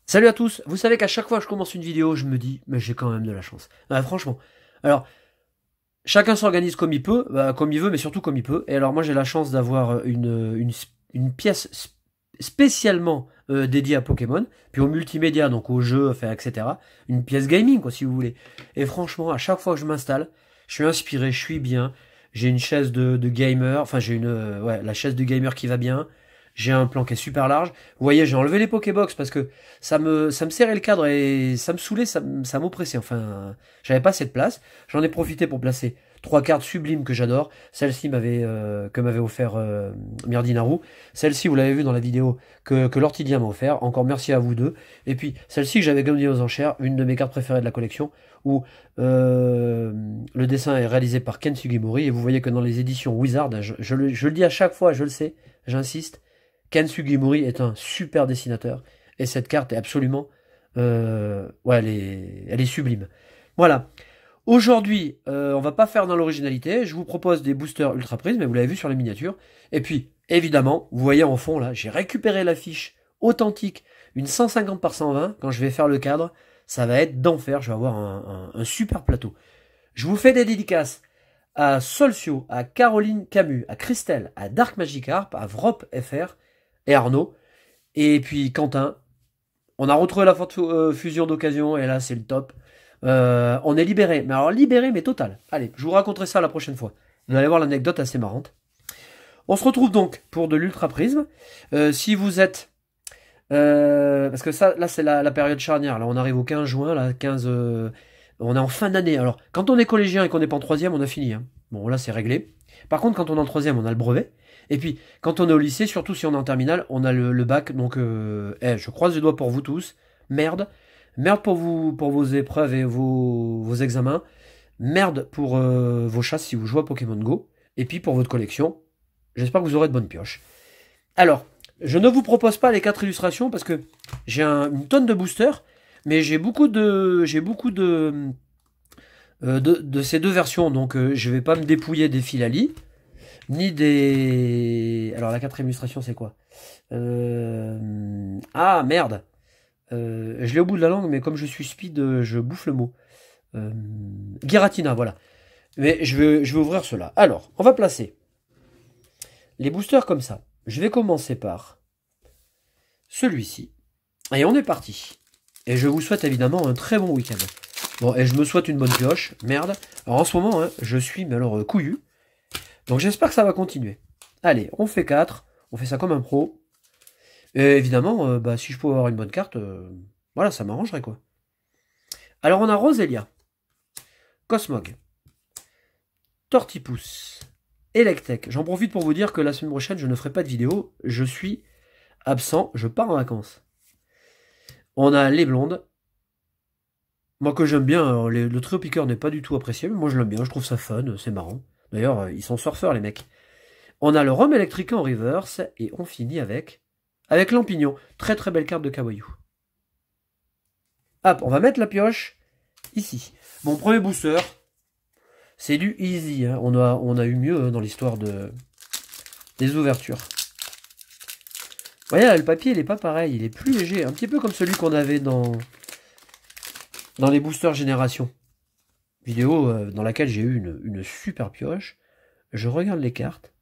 Salut à tous, vous savez qu'à chaque fois que je commence une vidéo, je me dis, mais j'ai quand même de la chance. Franchement. Alors, chacun s'organise comme il peut, comme il veut, mais surtout comme il peut. Et alors moi j'ai la chance d'avoir une pièce spécialement dédiée à Pokémon, puis au multimédia, donc aux jeux, enfin, etc. Une pièce gaming, quoi, si vous voulez. Et franchement, à chaque fois que je m'installe, je suis inspiré, je suis bien. J'ai une chaise de gamer, enfin j'ai ouais, la chaise de gamer qui va bien. J'ai un plan qui est super large. Vous voyez, j'ai enlevé les Pokébox parce que ça me serrait le cadre et ça me saoulait, ça m'oppressait. Enfin, j'avais pas cette place. J'en ai profité pour placer 3 cartes sublimes que j'adore. Celle-ci que m'avait offert Mirdinaru. Celle-ci, vous l'avez vu dans la vidéo que l'Ortidien m'a offert. Encore merci à vous deux. Et puis celle-ci que j'avais gagné aux enchères, une de mes cartes préférées de la collection, où le dessin est réalisé par Ken Sugimori. Et vous voyez que dans les éditions Wizard, je le dis à chaque fois, je le sais, j'insiste, Ken Sugimori est un super dessinateur. Et cette carte est absolument... ouais, elle est sublime. Voilà. Aujourd'hui, on va pas faire dans l'originalité. Je vous propose des boosters Ultra Prism, mais vous l'avez vu sur les miniatures. Et puis, évidemment, vous voyez en fond, là, j'ai récupéré la fiche authentique, une 150 par 120. Quand je vais faire le cadre, ça va être d'enfer. Je vais avoir un super plateau. Je vous fais des dédicaces à Solcio, à Caroline Camus, à Christelle, à Dark Magikarp, à Vrop FR et Arnaud. Et puis Quentin. On a retrouvé la forte fusion d'occasion et là c'est le top. On est libéré, mais alors libéré mais total. Allez, je vous raconterai ça la prochaine fois. Vous allez voir l'anecdote assez marrante. On se retrouve donc pour de l'Ultra Prisme. Si vous êtes... parce que ça, là c'est la période charnière. Là on arrive au 15 juin, là 15... on est en fin d'année. Alors quand on est collégien et qu'on n'est pas en troisième, on a fini. Hein. Bon là c'est réglé. Par contre quand on est en troisième, on a le brevet. Et puis, quand on est au lycée, surtout si on est en terminale, on a le bac. Donc, je croise les doigts pour vous tous. Merde. Merde pour vos épreuves et vos examens. Merde pour vos chasses si vous jouez à Pokémon Go. Et puis, pour votre collection, j'espère que vous aurez de bonnes pioches. Alors, je ne vous propose pas les 4 illustrations parce que j'ai une tonne de boosters. Mais j'ai beaucoup de ces deux versions. Donc, je vais pas me dépouiller des Filali. Ni des... Alors la 4ème illustration c'est quoi Ah merde je l'ai au bout de la langue mais comme je suis speed je bouffe le mot. Giratina, voilà. Mais je vais ouvrir cela. Alors, on va placer les boosters comme ça. Je vais commencer par celui-ci. Et on est parti. Et je vous souhaite évidemment un très bon week-end. Bon, et je me souhaite une bonne pioche. Merde. Alors en ce moment, hein, je suis mais alors couillu. Donc j'espère que ça va continuer. Allez, on fait 4. On fait ça comme un pro. Et évidemment, si je pouvais avoir une bonne carte, voilà, ça m'arrangerait quoi. Alors on a Roselia, Cosmog, Tortipousse, Electek. J'en profite pour vous dire que la semaine prochaine, je ne ferai pas de vidéo. Je suis absent, je pars en vacances. On a les blondes. Moi que j'aime bien, alors, le trio piqueur n'est pas du tout apprécié, mais moi je l'aime bien, je trouve ça fun, c'est marrant. D'ailleurs, ils sont surfeurs les mecs. On a le Rhum électrique en reverse, et on finit avec Lampignon. Très très belle carte de Kawaii. Hop, on va mettre la pioche ici. Mon premier booster, c'est du easy. Hein. On a eu mieux dans l'histoire des ouvertures. Vous voyez, là, le papier, il est pas pareil. Il est plus léger. Un petit peu comme celui qu'on avait dans les boosters génération. Vidéo dans laquelle j'ai eu une super pioche. Je regarde les cartes.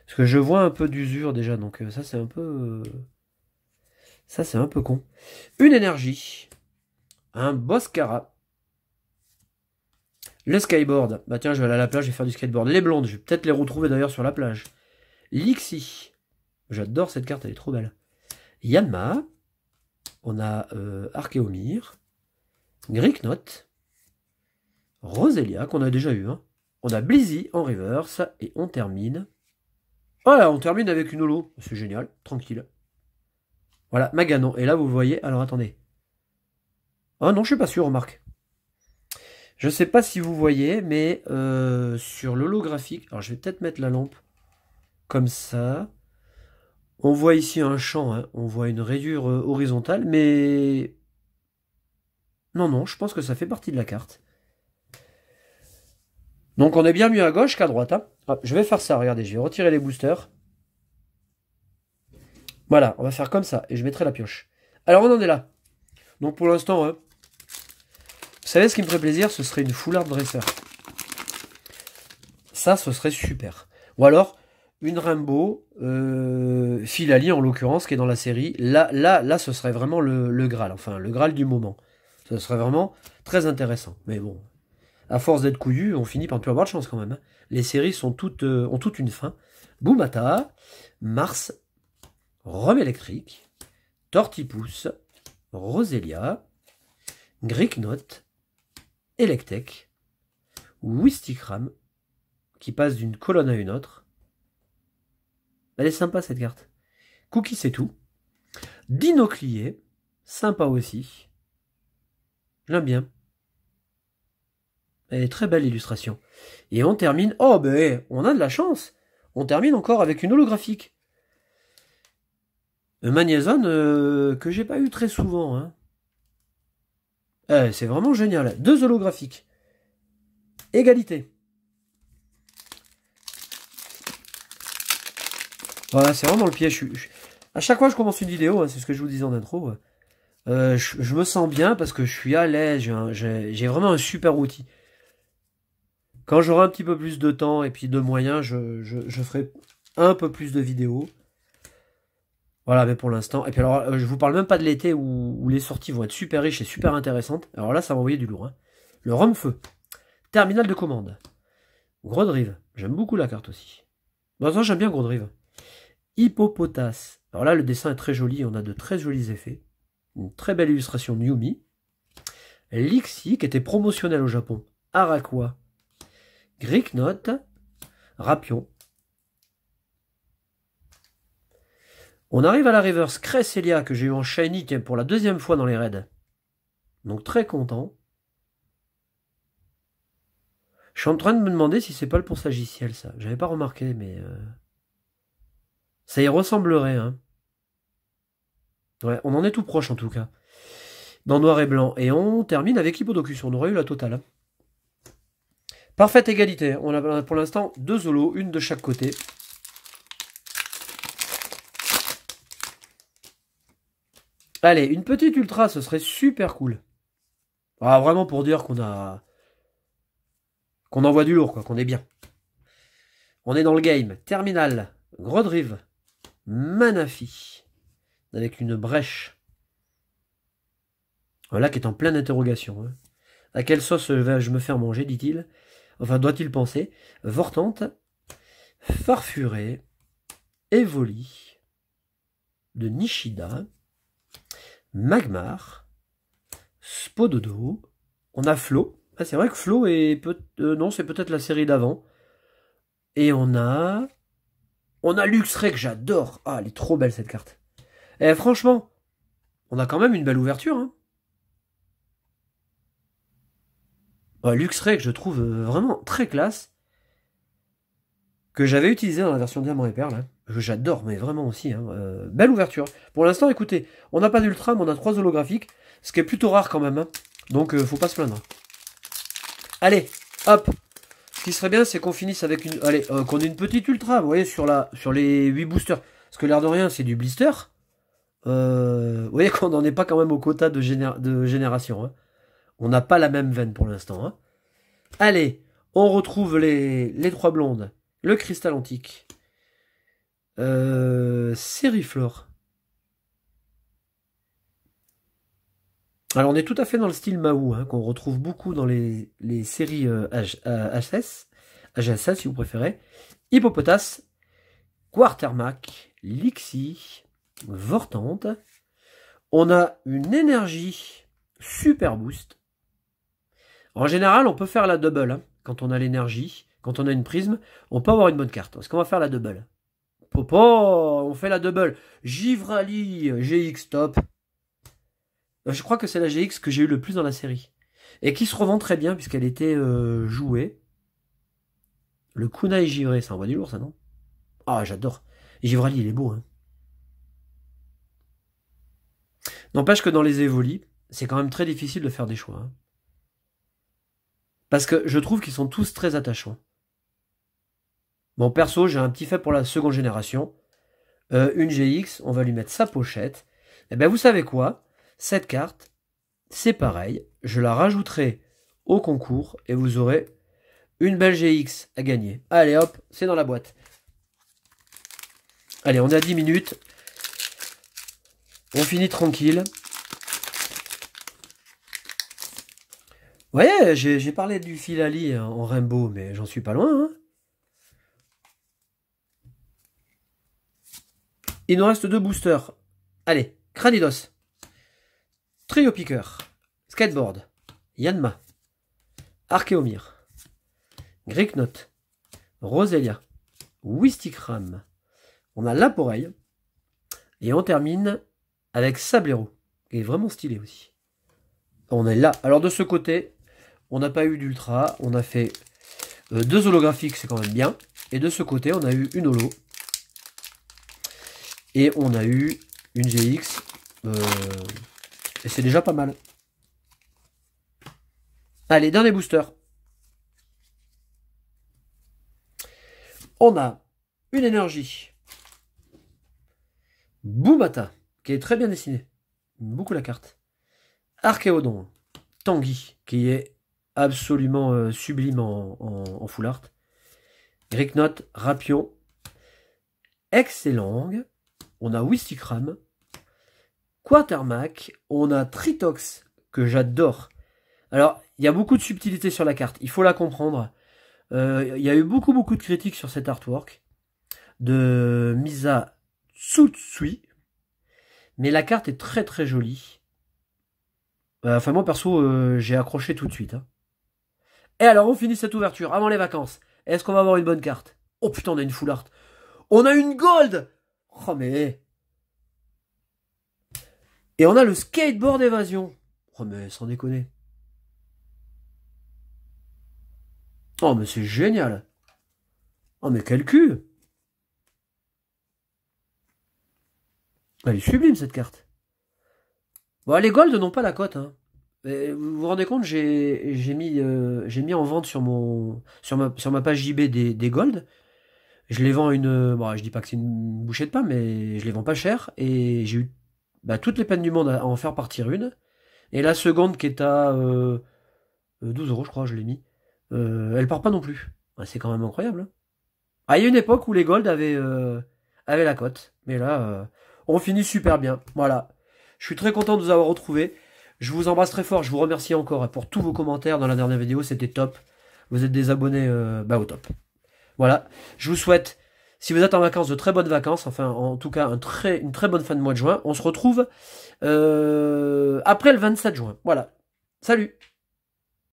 Parce que je vois un peu d'usure déjà. Donc ça, c'est un peu... ça, c'est un peu con. Une énergie. Un Boscara. Le Skyboard. Bah tiens, je vais aller à la plage, je vais faire du skateboard. Les blondes, je vais peut-être les retrouver d'ailleurs sur la plage. Lixie. J'adore cette carte, elle est trop belle. Yanma. On a Archeomir. Gricknot. Roselia, qu'on a déjà eu. Hein. On a Blizzy en reverse. Et on termine... Voilà, on termine avec une holo. C'est génial, tranquille. Voilà, Maganon. Et là, vous voyez... Alors, attendez. Ah non, je suis pas sûr, remarque. Je sais pas si vous voyez, mais sur l'holographique... Alors, je vais peut-être mettre la lampe comme ça. On voit ici un champ. Hein. On voit une rayure horizontale, mais... Non, je pense que ça fait partie de la carte. Donc on est bien mieux à gauche qu'à droite. Hein. Hop, je vais faire ça, regardez, je vais retirer les boosters. Voilà, on va faire comme ça, et je mettrai la pioche. Alors on en est là. Donc pour l'instant, hein, vous savez ce qui me ferait plaisir, ce serait une foularde dresseur. Ça, ce serait super. Ou alors, une Rainbow, Philali en l'occurrence, qui est dans la série. Là, ce serait vraiment le Graal, enfin le Graal du moment. Ce serait vraiment très intéressant. Mais bon, à force d'être couillu, on finit par ne plus avoir de chance quand même. Hein. Les séries sont ont toutes une fin. Boumata, Mars, Rome électrique, Tortipousse, Roselia, Greeknot, Electek, Wistikram, qui passe d'une colonne à une autre. Elle est sympa cette carte. Cookie c'est tout. Dinoclier, sympa aussi. J'aime bien. Elle est très belle illustration. Et on termine... Oh ben, on a de la chance. On termine encore avec une holographique. Un magnézone que j'ai pas eu très souvent. Hein. C'est vraiment génial. 2 holographiques. Égalité. Voilà, c'est vraiment le piège. À chaque fois que je commence une vidéo, hein, c'est ce que je vous disais en intro, je me sens bien parce que je suis à l'aise. J'ai vraiment un super outil. Quand j'aurai un petit peu plus de temps et puis de moyens, je ferai un peu plus de vidéos. Voilà, mais pour l'instant. Et puis alors, je vous parle même pas de l'été où les sorties vont être super riches et super intéressantes. Alors là, ça va envoyer du lourd. Hein. Le Rome-Feu. Terminal de commande. Grodrive. J'aime beaucoup la carte aussi. Bon, ça, j'aime bien Grodrive. Hippopotas. Alors là, le dessin est très joli. On a de très jolis effets. Une très belle illustration de Yumi. Lixi, qui était promotionnel au Japon. Araqua. Greeknot. Rapion. On arrive à la reverse Cresselia que j'ai eu en shiny pour la 2e fois dans les raids. Donc très content. Je suis en train de me demander si c'est pas le pont Sagiciel ça. J'avais pas remarqué mais... Ça y ressemblerait. Hein. Ouais, on en est tout proche en tout cas. Dans noir et blanc. Et on termine avec Hippodocus. On aurait eu la totale. Hein. Parfaite égalité. On a pour l'instant 2 holos, une de chaque côté. Allez, une petite ultra, ce serait super cool. Ah, vraiment pour dire qu'on envoie du lourd, quoi, qu'on est bien. On est dans le game. Terminal, Grodrive, Manafi, avec une brèche. Voilà qui est en pleine interrogation. Hein. À quelle sauce vais-je me faire manger, dit-il. Enfin, doit-il penser. Vortante, Farfuré, Evoli, de Nishida, Magmar, Spododo, on a Flo. Ah, c'est vrai que Flo est non, c'est peut-être la série d'avant. Et on a Luxray que j'adore. Ah, elle est trop belle cette carte. Et franchement, on a quand même une belle ouverture. Hein. Luxray que je trouve vraiment très classe. Que j'avais utilisé dans la version Diamant et Perle. Hein. Que j'adore, mais vraiment aussi. Hein. Belle ouverture. Pour l'instant, écoutez, on n'a pas d'ultra, mais on a 3 holographiques. Ce qui est plutôt rare quand même. Hein. Donc, faut pas se plaindre. Allez, hop. Ce qui serait bien, c'est qu'on finisse avec une... Allez, qu'on ait une petite ultra, vous voyez, sur les 8 boosters. Parce que l'air de rien, c'est du blister. Vous voyez qu'on n'en est pas quand même au quota de génération. Hein. On n'a pas la même veine pour l'instant. Hein. Allez, on retrouve les 3 blondes. Le cristal antique. Sériflore. Alors on est tout à fait dans le style Mahou, hein, qu'on retrouve beaucoup dans les séries HS, HSS si vous préférez. Hippopotas, Quartermac, Lixi, Vortante. On a une énergie super boost. En général, on peut faire la double, hein, quand on a l'énergie. Quand on a une prisme, on peut avoir une bonne carte. Est-ce qu'on va faire la double? Popo, on fait la double. Givrali, GX top. Je crois que c'est la GX que j'ai eu le plus dans la série. Et qui se revend très bien puisqu'elle était jouée. Le kunai givré, ça envoie du lourd ça, non? Ah, j'adore. Givrali, il est beau. Hein. N'empêche que dans les évolis, c'est quand même très difficile de faire des choix. Hein. Parce que je trouve qu'ils sont tous très attachants. Bon, perso, j'ai un petit fait pour la seconde génération. Une GX, on va lui mettre sa pochette. Et ben vous savez quoi? Cette carte, c'est pareil. Je la rajouterai au concours et vous aurez une belle GX à gagner. Allez hop, c'est dans la boîte. Allez, on est à 10 minutes. On finit tranquille. Ouais, j'ai parlé du Filali en Rainbow, mais j'en suis pas loin. Hein. Il nous reste 2 boosters. Allez, Cranidos. Trio Picker. Skateboard. Yanma. Archeomir. Greeknot. Roselia. Wistikram. On a Laporeille. Et on termine avec Sablero, qui est vraiment stylé aussi. On est là. Alors de ce côté, on n'a pas eu d'ultra. On a fait 2 holographiques, c'est quand même bien. Et de ce côté, on a eu une holo. Et on a eu une GX. Et c'est déjà pas mal. Allez, dernier booster. On a une énergie. Boumata, qui est très bien dessiné. Beaucoup la carte. Archéodon. Tanguy, qui est absolument sublime en full art. Greeknot, Rapion. Excellent. On a Wistikram. Quatermac. On a Tritox, que j'adore. Alors, il y a beaucoup de subtilité sur la carte. Il faut la comprendre. Il y a eu beaucoup de critiques sur cet artwork. De Misa Tsutsui. Mais la carte est très jolie. Enfin, moi, perso, j'ai accroché tout de suite. Hein. Et alors, on finit cette ouverture avant les vacances. Est-ce qu'on va avoir une bonne carte? Oh putain, on a une full art. On a une gold! Oh, mais... Et on a le skateboard évasion. Oh, mais sans déconner. Oh, mais c'est génial. Oh, mais quel cul! Elle est sublime, cette carte. Bon, les golds n'ont pas la cote, hein. Vous vous rendez compte, j'ai mis en vente sur ma page JB des golds. Je les vends bon, je dis pas que c'est une bouchée de pain, mais je les vends pas cher. Et j'ai eu toutes les peines du monde à en faire partir une. Et la seconde qui est à 12 euros, je crois, je l'ai mis. Elle part pas non plus. Ouais, c'est quand même incroyable. Hein. Ah, il y a une époque où les golds avaient la cote. Mais là, on finit super bien. Voilà. Je suis très content de vous avoir retrouvés. Je vous embrasse très fort. Je vous remercie encore pour tous vos commentaires dans la dernière vidéo. C'était top. Vous êtes des abonnés au top. Voilà. Je vous souhaite, si vous êtes en vacances, de très bonnes vacances. Enfin, en tout cas, une très bonne fin de mois de juin. On se retrouve après le 27 juin. Voilà. Salut!